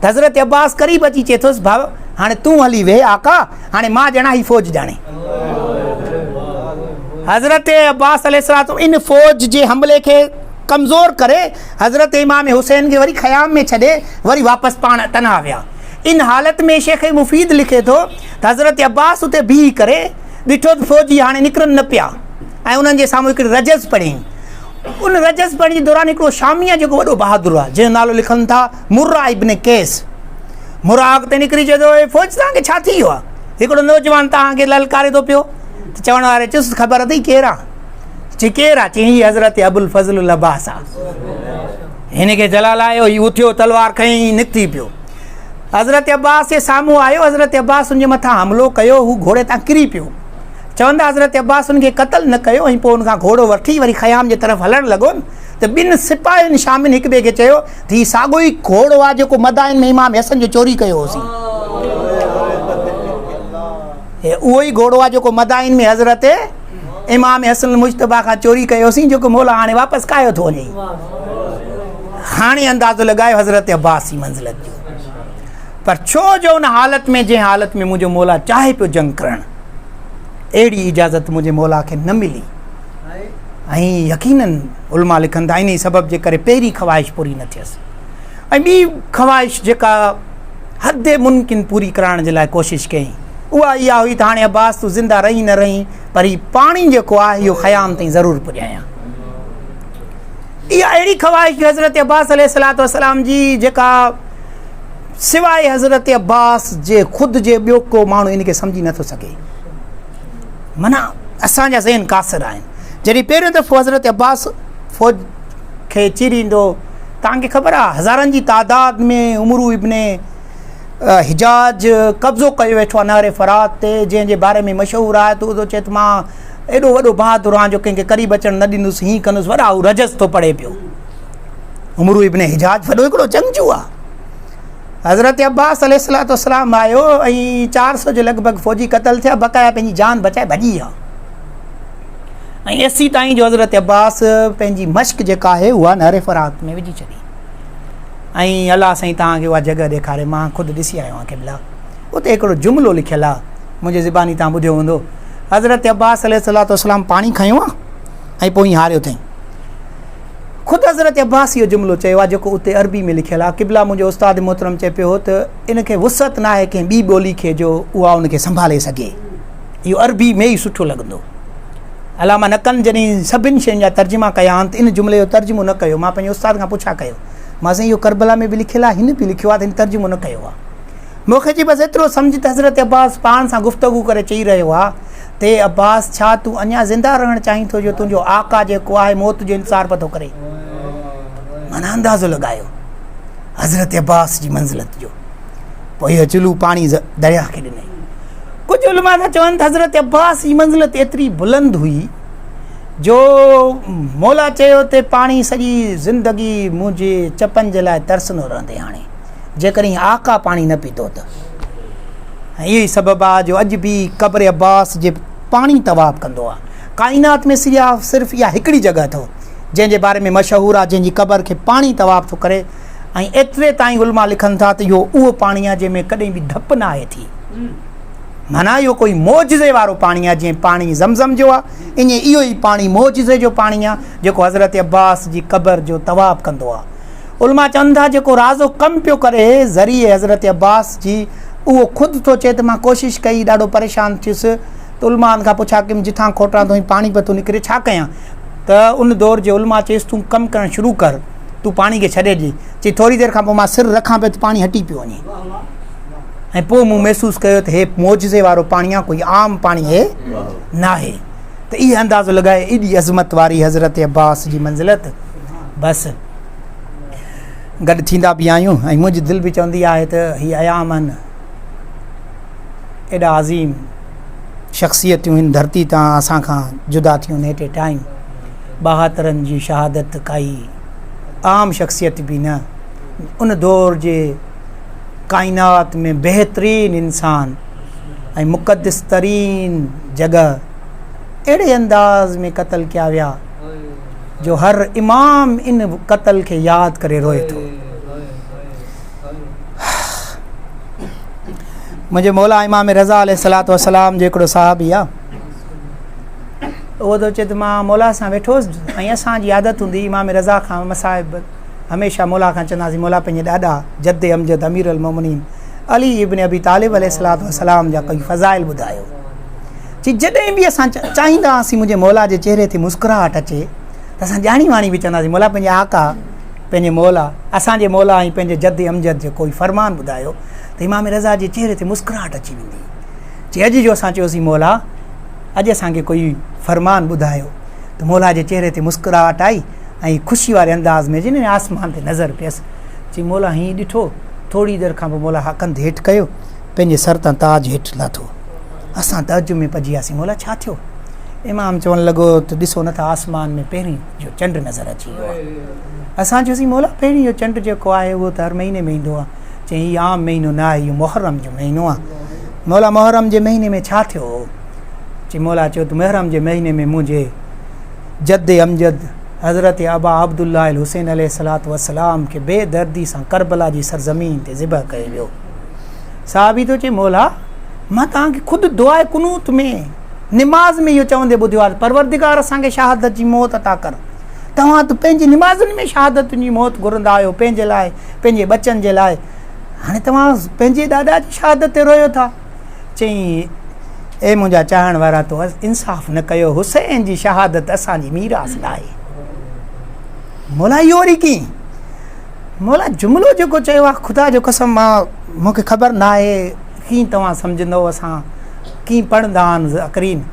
त हज़रत अब्बास क़रीब अची चए थोसि भाउ हाणे तूं हली वेह आका हाणे मां ॼणा ही फ़ौज ॼाणे। हज़रत अब्बास अलैहिस्सलाम इन फ़ौज जे हमले खे कमज़ोर करे हज़रत इमाम हुसैन खे वरी ख़याम में छॾे वरी वापसि पाण तनहा विया। इन हालत में शेख मुफ़ीद लिखे थो त हज़रत अब्बास उते बीह करे ॾिठो त फ़ौजी हाणे निकिरनि न पिया ऐं उन्हनि जे साम्हूं हिकिड़ी रजस पढ़ी। उन रजस पढ़ी जे दौरान हिकिड़ो शामिया जेको वॾो बहादुर आहे जंहिंजो नालो लिखनि था मुर्रा इब्न कैस। मुर्रा अॻिते निकिरी चए थो फ़ौज तव्हांखे छा थी वियो आहे? हिकिड़ो नौजवान तव्हांखे ललकारे थो पियो त चवण वारे चुसि ख़बर अथई केरु आहे? चई केरु आहे? चई हज़रत अबुल फज़ल अब्बास आहे। हिन खे जलाल आयो हीउ उथियो तलवार खईं निकिती पियो। हज़रत अब्बास जे साम्हूं आयो हज़रत अब्बास उनजे मथां हमिलो कयो हू घोड़े तां किरी पियो। चवंदा हज़रत अब्बास उनखे क़तल न कयो ऐं पोइ उनखां घोड़ो वठी वरी ख़याम जे तरफ़ हलणु लॻो त ॿिनि सिपाहियुनि शामिल हिक ॿिए खे चयो त हीउ साॻियो ई घोड़ो आहे जेको मदाइन में इमाम हसन जो चोरी कयो होसीं। उहो ई घोड़ो आहे जेको मदाइन में हज़रत इमाम हसन मुश्तबा खां चोरी कयोसीं जेको मौला हाणे वापसि कायो थो वञे। हाणे अंदाज़ो लॻायो हज़रत अब्बास जी मंज़िलत जो। पर छो जो उन हालत में जंहिं हालत में मुंहिंजो मौला चाहे पियो जंग करणु अहिड़ी इजाज़त मुंहिंजे मौला खे न मिली ऐं यकीनन उलमा लिखनि था इन सबब जे करे पहिरीं ख़्वाहिश पूरी न थियसि ऐं ॿी ख़्वाहिश जेका हद मुमकिन पूरी कराइण जे लाइ कोशिशि कई उहा इहा हुई त हाणे अब्बास तूं ज़िंदा रही न रही पर हीउ पाणी जेको आहे इहो ख़याम ताईं ज़रूरु पुॼायां। इहा अहिड़ी ख़्वाहिश हज़रत अब्बास अलैहिस्सलातु वस्सलाम जी जेका सवाइ हज़रत अब्बास जे ख़ुदि जे ॿियो को माण्हू इन खे सम्झी नथो सघे। माना असांजा ज़हन कासिर आहिनि। जॾहिं पहिरियों दफ़ो हज़रत अब्बास फ़ौज खे चीरींदो तव्हांखे ख़बर आहे हज़ारनि जी तादाद में उमरू इब्न हिजाज कब्ज़ो कयो वेठो आहे नहर फ़रात ते जंहिंजे बारे में मशहूरु आहे त उहो चए त मां एॾो वॾो बहादुर आहियां जो कंहिंखे क़रीब अचणु न ॾींदुसि हीअं कंदुसि वॾा हू रजस थो पढ़े पियो। उमरू इब्न हिजाज वॾो हिकिड़ो जंगजू आहे। हज़रत अब्बास अलैहिस्सलातु वस्सलाम आयो ऐं 400 जे लॻभॻि फ़ौजी क़तल थिया बक़ाया पंहिंजी जान बचाए भॼी विया ऐं एसी ताईं जो हज़रत अब्बास पंहिंजी मश्क जेका आहे उहा नहर फ़रात में विझी छॾी ऐं अलाह साईं तव्हांखे उहा जॻह ॾेखारे मां ख़ुदि ॾिसी आयो आहियां क़िबला। उते हिकिड़ो जुमिलो लिखियलु आहे मुंहिंजे ज़बानी तव्हां ॿुधियो हूंदो हज़रत अब्बास अलैहिस्सलातु वस्सलाम पाणी खयो आहे ऐं पोइ हीअं हारियो अथई। ख़ुदि हज़रत अब्बास इहो जुमिलो चयो आहे जेको उते अरबी में लिखियलु आहे। क़िबला मुंहिंजो उस्ताद मोहतरम चए पियो त इनखे वुसत न आहे कंहिं ॿी ॿोली खे जो उहा उनखे संभाले सघे। इहो अरबी में ई सुठो लॻंदो। अलामा नकन जॾहिं सभिनी शयुनि जा तर्जुमा कया आहिनि त इन जुमिले जो तर्जुमो न कयो। मां पंहिंजे उस्ताद खां पुछा कयो मां साईं इहो करबला में बि लिखियलु आहे हिन बि लिखियो आहे त हिन तर्जुमो न कयो आहे। मूंखे जी बसि एतिरो सम्झ त हज़रत अब्बास पाण सां गुफ़्तगू करे चई रहियो आहे ते अब्बास छा तूं अञा ज़िंदा रहणु चाहीं थो जो तुंहिंजो आका जेको आहे मौत जो इंतज़ारु पियो थो करे। माना अंदाज़ो लॻायो हज़रत अब्बास जी मंज़िलत जो। पोइ इहो चुल्हो पाणी दरिया खे ॾिनई। कुझु उलमा था चवनि त हज़रत अब्बास जी मंज़िलत एतिरी बुलंद हुई जो मौला चयो त पाणी सॼी ज़िंदगी मुंहिंजे चपनि जे लाइ तरसंदो रहंदे हाणे जेकॾहिं आका पाणी न पीतो त। ऐं इहो ई सबबु आहे जो अॼु बि क़ब्र अब्बास जे पाणी तवाफ़ कंदो आहे। काइनात में सिर्फ़ु इहा हिकिड़ी जॻह अथव जंहिंजे बारे में मशहूरु आहे जंहिंजी क़ब्र खे पाणी तवाफ़ थो करे ऐं एतिरे ताईं उलमा लिखनि था त इहो उहो पाणी आहे जंहिंमें कॾहिं बि धप न आहे थी। माना इहो कोई मौजिज़े वारो पाणी आहे, जीअं पाणी ज़मज़म जो आहे ईअं इहो ई पाणी मौजिज़े जो पाणी आहे जेको हज़रत अब्बास जी क़बर जो तवाफ़ कंदो आहे। उलमा चवनि था जेको राज़ो कमु पियो करे ज़रिए हज़रत अब्बास जी, उहो ख़ुदि थो चए त मां कोशिशि कई, ॾाढो परेशान थियुसि, त उलमान खां पुछा कि जिथां खोटां थो पाणी पियो थो निकिरे छा कयां, त उन दौर जे उलमा चयसि तूं कमु करणु शुरू कर, तूं पाणी खे छॾे ॾे। चई थोरी देरि खां पोइ मां सिर रखां पियो त पाणी हटी पियो वञे, ऐं पोइ मूं महसूसु कयो त हे मौजिज़े वारो पाणी आहे, कोई आम पाणी हे न आहे। त इहो अंदाज़ो लॻाए एॾी अज़मत वारी हज़रत अब्बास जी मंज़िलत। बसि गॾु थींदा बि आहियूं ऐं मुंहिंजी दिलि बि चवंदी आहे त हीअ अयामन एॾा अज़ीम शख़्सियतूं हिन धरती तां असां खां जुदा थियूं हेठे टाइम। 72 जी शहादत काई आम शख़्सियत बि न, उन दौर जे काइनात में बेहतरीन इंसान ऐं मुक़द्दस तरीन जगह अहिड़े अंदाज़ में क़त्ल कया विया जो हर इमाम इन क़त्ल खे यादि करे रोए थो। मुंहिंजे मौला इमाम रज़ा अलैहिस्सलातु वस्सलाम जो हिकिड़ो साहबी आहे, उहो थो चए त मां मौला सां वेठोसि ऐं असांजी आदत हूंदी इमाम रज़ा खां मसाहिब हमेशह मौला खां चवंदासीं मौला पंहिंजे ॾाॾा जद्दे अमजद अमीर अल मोमिनीन अली इब्न अबी तालिब अलैहिस्सलातु वस्सलाम जा कोई फ़ज़ाइल ॿुधायो। जी जॾहिं बि असां चाहींदा हुआसीं मुंहिंजे मौला जे चेहरे ते मुस्कुराहट अचे त असां ॼाणी वाणी बि चवंदासीं मौला पंहिंजे आका पंहिंजे मौला असांजे मौला ऐं पंहिंजे जद्दे अमजद जो कोई फ़रमान ॿुधायो त इमाम रज़ा जे चेहरे ते मुस्कुराहट अची वेंदी। जी अॼु जो असां चयोसीं मौला अॼु असांखे कोई फ़रमान ॿुधायो त मौला जे चेहरे ते मुस्कुराहट आई ऐं ख़ुशी वारे अंदाज़ में जिन आसमान ते नज़र पियसि। चई मौला हीअं ॾिठो, थोरी देरि खां पोइ मौला हक़ंद हेठि कयो, पंहिंजे सर तां ताज हेठि लाथो। असां तअजुब में पइजी वियासीं मौला छा थियो? इमाम चवणु लॻो त ॾिसो न त आसमान में पहिरीं जो चंडु नज़र अची वियो आहे। असां चयोसीं मौला पहिरीं जो चंडु जेको आहे उहो त हर महीने में ईंदो आहे। चई हीउ आम महीनो न आहे, इहो मुहर्रम जो महीनो आहे। मौला मुहर्रम जे महीने में छा थियो? चई मौला चयो त मुहर्रम जे महीने में मुंहिंजे जद्दे अमजद हज़रत अबा अब्दुल्लाह अल हुसैन अलैहिस्सलातु वस्सलाम खे बेदर्दी सां करबला जी सरज़मीन ते ज़िबह कयो वियो। साहबी थो चए मौला मां तव्हांखे ख़ुदि दुआए कुनूत में निमाज़ में इहो चवंदे ॿुधियो आहे परवरदिगार असांखे शहादत जी मौत अता कर। तव्हां त पंहिंजी निमाज़ुनि में शहादत जी मौत घुरंदा आहियो पंहिंजे लाइ, पंहिंजे बचनि जे लाइ, हाणे तव्हां पंहिंजे ॾाॾा जी शहादत ते रोयो था। चई ए मुंहिंजा चाहण वारा तो इंसाफ़ न कयो, हुसैन जी शहादत असांजी मीरास न आहे। मौला इहो वरी कीअं? मौला जुमिलो जेको चयो आहे ख़ुदा जो कसम मां मूंखे ख़बर न आहे कीअं तव्हां सम्झंदव, असां कीअं पढ़ंदा आहिनि ज़ाकिरीन।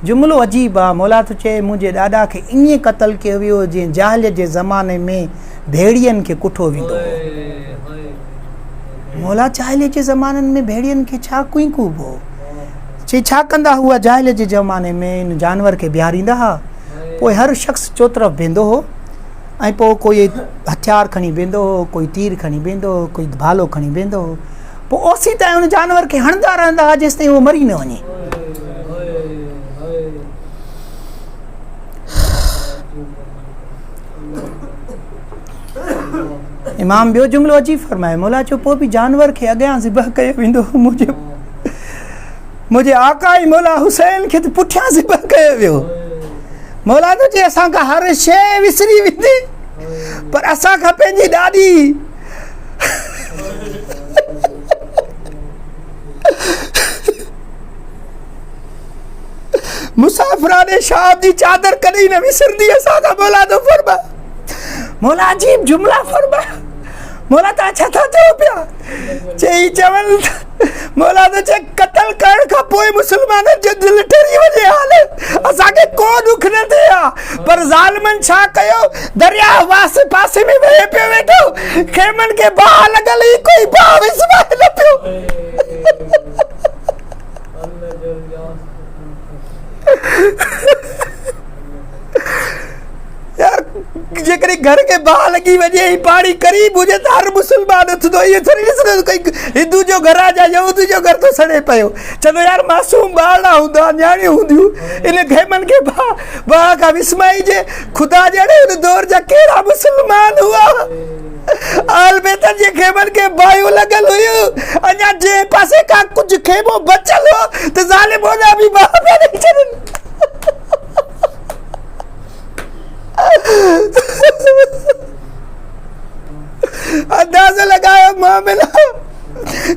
जुमिलो अजीब आहे। मौला थो चए मुंहिंजे ॾाॾा खे ईअं क़त्ल कयो वियो जीअं जाहिलियत जे ज़माने में भेड़ियनि खे कुठो वेंदो हो। मौला जाहिलियत जे ज़माननि में भेड़ियनि खे छा कुई कूबो? चई छा कंदा हुआ जाहिलियत जे ज़माने में? इन जानवर खे बिहारींदा हुआ, पोइ हर शख़्स चोतरफ़ वेंदो हो ऐं पोइ कोई हथियार खणी वेंदो हो, कोई तीर खणी वेंदो हो, कोई भालो खणी वेंदो हो, पोइ ओसी ताईं उन जानवर खे हणंदा रहंदा हुआ जेसिताईं उहो मरी न वञे। इमाम ॿियो जुमिलो अजीब फरमाए मौला चयो पोइ बि जानवर खे अॻियां ज़िबह कयो वेंदो हो, मुंहिंजे आका ई मौला हुसैन खे त पुठियां ज़िबह कयो वियो। मौला थो चए असांखां हर शइ विसरी वेंदी पर असांखां पंहिंजी ॾाॾी मुसाफ़िराने शाम जी चादर कॾहिं न विसरंदी असांखां। मौला थो फरमाए, मौला अजीब जुमिला फरमाया। मौला तव्हां छा था चओ पिया? चई चवनि मौला थो चए क़त्ल करण खां पोइ मुस्लमाननि जो दिलि ठरी वञे हाल असांखे को दुख न थिए हा, पर ज़ालिमनि छा कयो? दरिया वासे पासे में वेही पियो वेठो, खेमनि खे बाहि लॻल ई कोई बाहि विसवाए न पियो। यार जेकॾहिं घर खे बाहि लॻी वञे ऐं पाणी करीब हुजे त हर मुस्लमान उथंदो, इहो थोरी ॾिसंदो कोई हिंदू जो घर आहे या यहूदी जो घर थो सड़े पियो। चवंदो यार मासूम ॿार हूंदा, न्याणियूं हूंदियूं, इन खेमनि खे बाहि खां विसमाइजे। ख़ुदा जहिड़े हुन दौर जा कहिड़ा मुस्लमान हुआ? आल बेहतर जे खेमन के बायू लगल हुई अञा जे पासे का कुछ खेमो बचल हो तो जालिम होना भी बाप में नहीं चलन। अंदाजा लगाया मामला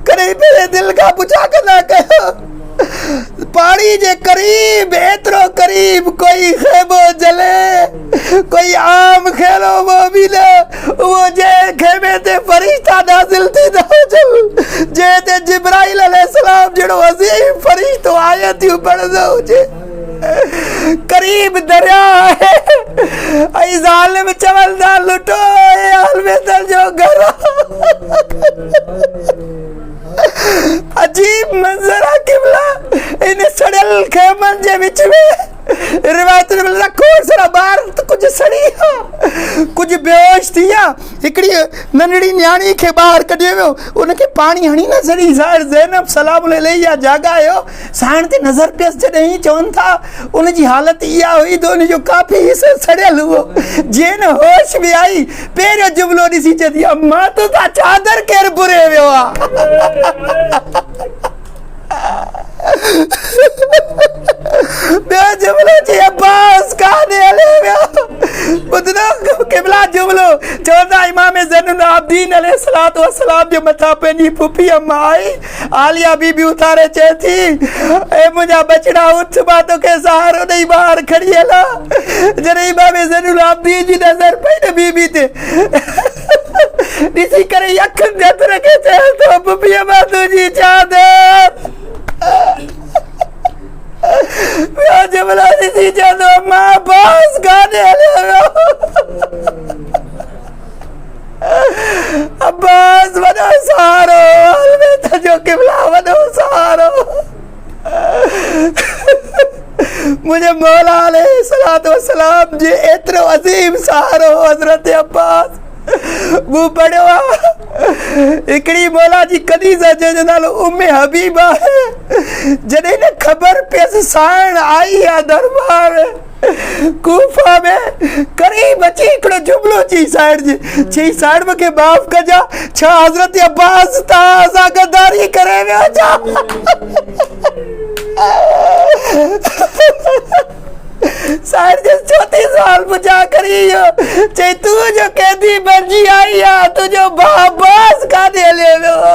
करे मेरे दिल का बुझा कर ना कहो पानी जे करीब एतरो करीब कोई खेबो जले कोई आम खेलो वो भी न वो जे खेमे ते फरिश्ता नाज़िल थी ना जल जे ते जिब्राइल अलैहिस्सलाम जड़ो अजीम फरिश्तो आयतियूं पढ़ंदो हुजे करीब दरिया है आई जालिम चवलदा लुटो ए अलवेदर जो घर अजीब मंजरा किबला इन सड़ल खेमन जे विच में रिवायत में खोड़ सारा बार तो कुछ सड़ी कुछ बेहोश थिया हिकड़ी नंढड़ी न्याणी के बाहर कढियो वियो उनके पानी हणी न सड़ी ज़ाहिर ज़ैनब सलाम अलैहा जागायो साण ते नज़र पियस जॾहिं चवनि था उन जी हालत इहा हुई तो उन जो काफ़ी हिस्सो सड़ियल हुओ जीअं न होश में आई पहिरियों जुमिलो ॾिसी चई अम्मा तो ता चादर केरु बुरे वियो आहे ॿियो जुमिलो चई अब्बास काॾे हले वियो ॿुधंदो किबला जुमिलो चवंदा इमाम ज़ैनुल आबिदीन अलैहिस्सलातु वस्सलाम जे मथां पंहिंजी फुफी अम्मा आई आलिया बीबी उतारे चए थी ए मुंहिंजा बचड़ा उथ मां तोखे सहारो ॾेई ॿाहिरि खणी हलां जॾहिं इमाम ज़ैनुल आबिदीन जी नज़र पई न बीबी ते ॾिसी करे अखियुनि ते हथ रखे चयो तो फुफी अम्मा तुंहिंजी चादर जुमिलो ॾिसी चवंदो अम्मा अब्बास काॾे हलियो वियो अब्बास वॾो सहारो अलवेदर जो किबला वॾो सहारो मुझे मौला अलैहिस्सलातु वस्सलाम जे एतिरो अज़ीम सहारो हज़रत अब्बास वो पढ़ियो हिकिड़ी मौला जी कदीजा जंहिंजो नालो उम्मे हबीबा है जॾहिं न ख़बर पियसि साइण आई आहे दरबार कूफा में करीब अची हिकिड़ो जुमिलो चई साइण जे चई साइण मूंखे माफ़ कजा छा हज़रत अब्बास तव्हां सां गद्दारी करे वियो छा साइड जे 34 साल पुछा करी चई तू जो कैदी बणजी आई आहे तुंहिंजो भाउ अब्बास काॾे हलियो वियो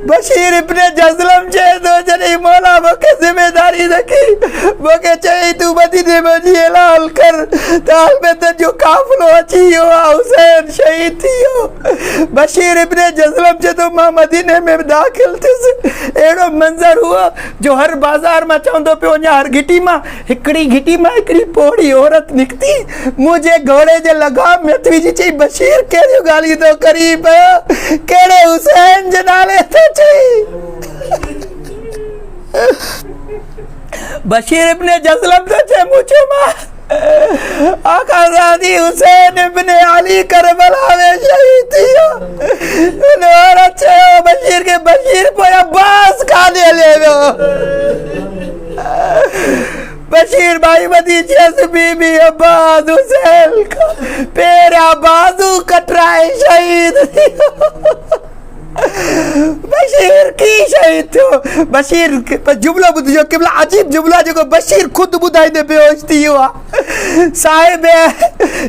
बशीर इब्ने जज़लम चए थो जॾहिं मौला मूंखे ज़िमेदारी रखी मूंखे चई तूं मदीने में वञी ऐलान कर त अलवेदर जो काफ़िलो अची वियो आहे हुसैन शहीद थी वियो बशीर इब्ने जज़लम चए थो मां मदीने में दाख़िल थियुसि अहिड़ो मंज़र हुओ जो हर बाज़ार मां चवंदो पियो वञा हर घिटी मां हिकिड़ी पोड़ी औरत निकिती मुंहिंजे घोड़े जे लगाम में हथ विझी चई बशीर कहिड़ियूं ॻाल्हियूं थो करी पियो कहिड़े हुसैन जे नाले ते चई बशीर इब्ने जज़लम तो चए मुझे मां आकाज़ादी हुसैन इब्ने अली करबला में शहीद थी वियो औरत चयो बशीर के बशीर पोइ अब्बास काॾे हलियो वियो बशीर भाई वधी चयसि बीबी अब्बास हुसैन पहिरियां बाज़ू कटराए शहीद थी बशीर की शहीद थियो बशीर जुमिलो ॿुधिजो किबला अजीब जुमिलो आहे जेको बशीर ख़ुदि ॿुधाईंदे बेहोश थी वियो आहे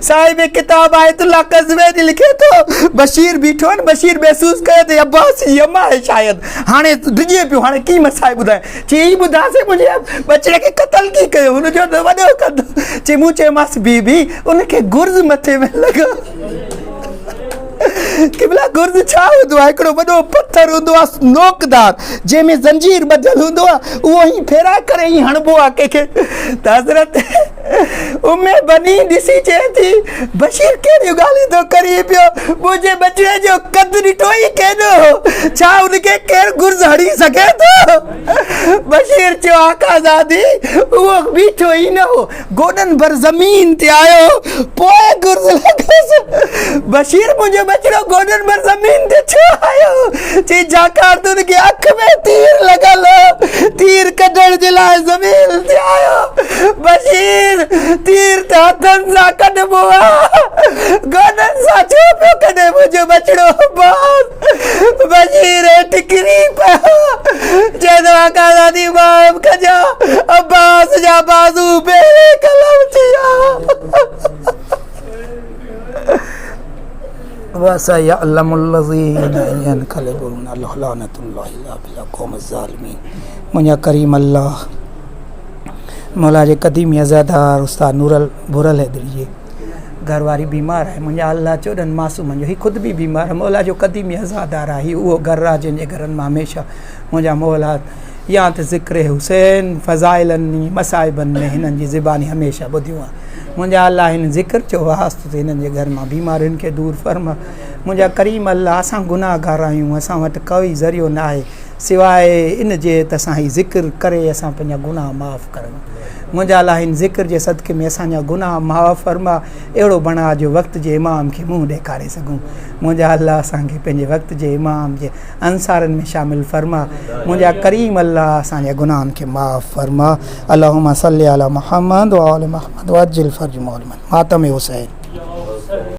साहिब किताब आयतुल्लाह कज़वेनी लिखे थो बशीर बीठो न बशीर महसूस कयो त अब्बास जी अम्मा आहे शायदि हाणे डिॼे पियो हाणे कीअं मसाए ॿुधाए चई ॿुधासीं मुंहिंजे बचड़े खे क़तल की कयो हुनजो त वॾो कंदो चई मूं चयोमांसि बीबी उनखे गुर्ज़ मथे में लॻो किबला गुर्ज़ छा हूंदो आहे हिकिड़ो वॾो पत्थर हूंदो आहे नोकदार जंहिंमें ज़ंजीर ॿधियल हूंदो आहे उहो ई फेराए करे ई हणिबो आहे कंहिंखे त हज़रत उम्मे बनी ॾिसी चए थी बशीर कहिड़ियूं ॻाल्हियूं थो करी पियो मुंहिंजे बचड़े जो कद ॾिठो ई केॾो छा उनखे केरु गुर्ज़ हणी सघे थो बशीर चयो आकाज़ादी उहो बीठो ई न हो गोॾनि भर ज़मीन ते आयो पोइ गुर्ज़ लॻोसि बशीर मुंहिंजो बचड़ो गोॾनि भर ज़मीन ते छो आयो ची छाकाणि त उनखे अख में तीर लॻल हो, तीर कढण जे लाइ ज़मीन ते आयो। बशीर तीर त हथनि सां कढबो आहे, गोॾनि सां छो पियो कढे मुंहिंजो बचिड़ो अब्बास। बशीर हेठि किरी पियो, चवंदो आका दादी माफ़ कजो, अब्बास जा बाज़ू बेरे कलम थी विया। मुंहिंजा करीम अल्लाह मौला जे क़दीमी अज़ादार उस्ताद नूरल भुरल हैदरी जी घरवारी बीमार आहे। मुंहिंजा अल्लाह 14 मासूमनि जो, हीउ ख़ुदि बि बीमार आहे, मौला जो क़दीमी अज़ादार आहे। हीउ उहो घर आहे जंहिंजे घरनि मां हमेशह मुंहिंजा मौला या त ज़िक्र हुसैन फ़ज़ाइलनि मसाइबनि में हिननि जी ज़िबानी हमेशह ॿुधियूं आहे। मुंहिंजा अल्लाह हिन ज़िक्र जो वास्तो त हिननि जे घर मां बीमारियुनि खे दूरि फरमा। मुंहिंजा करीम अल्लाह असां गुनाहगार आहियूं, असां वटि कोई ज़रियो न आहे सवाइ इन जे त असां हीउ ज़िक्र करे असां पंहिंजा गुनाह माफ़ करूं। मुंहिंजा अल्लाह हिन ज़िक्र जे सदके में असांजा गुनाह माफ़ फरमा, अहिड़ो बणा जो वक़्त जे इमाम खे मुंहुं ॾेखारे सघूं। मुंहिंजा अल्लाह असांखे पंहिंजे वक़्त जे इमाम जे अंसारनि में शामिल फरमा। मुंहिंजा करीम अल्लाह असांजे गुनाहनि खे माफ़ फरमा। अल्लाहुम्मा सल्ली अला मुहम्मद व आलि मुहम्मद वअज्जिल फर्ज मौलमन मातम हुसैन।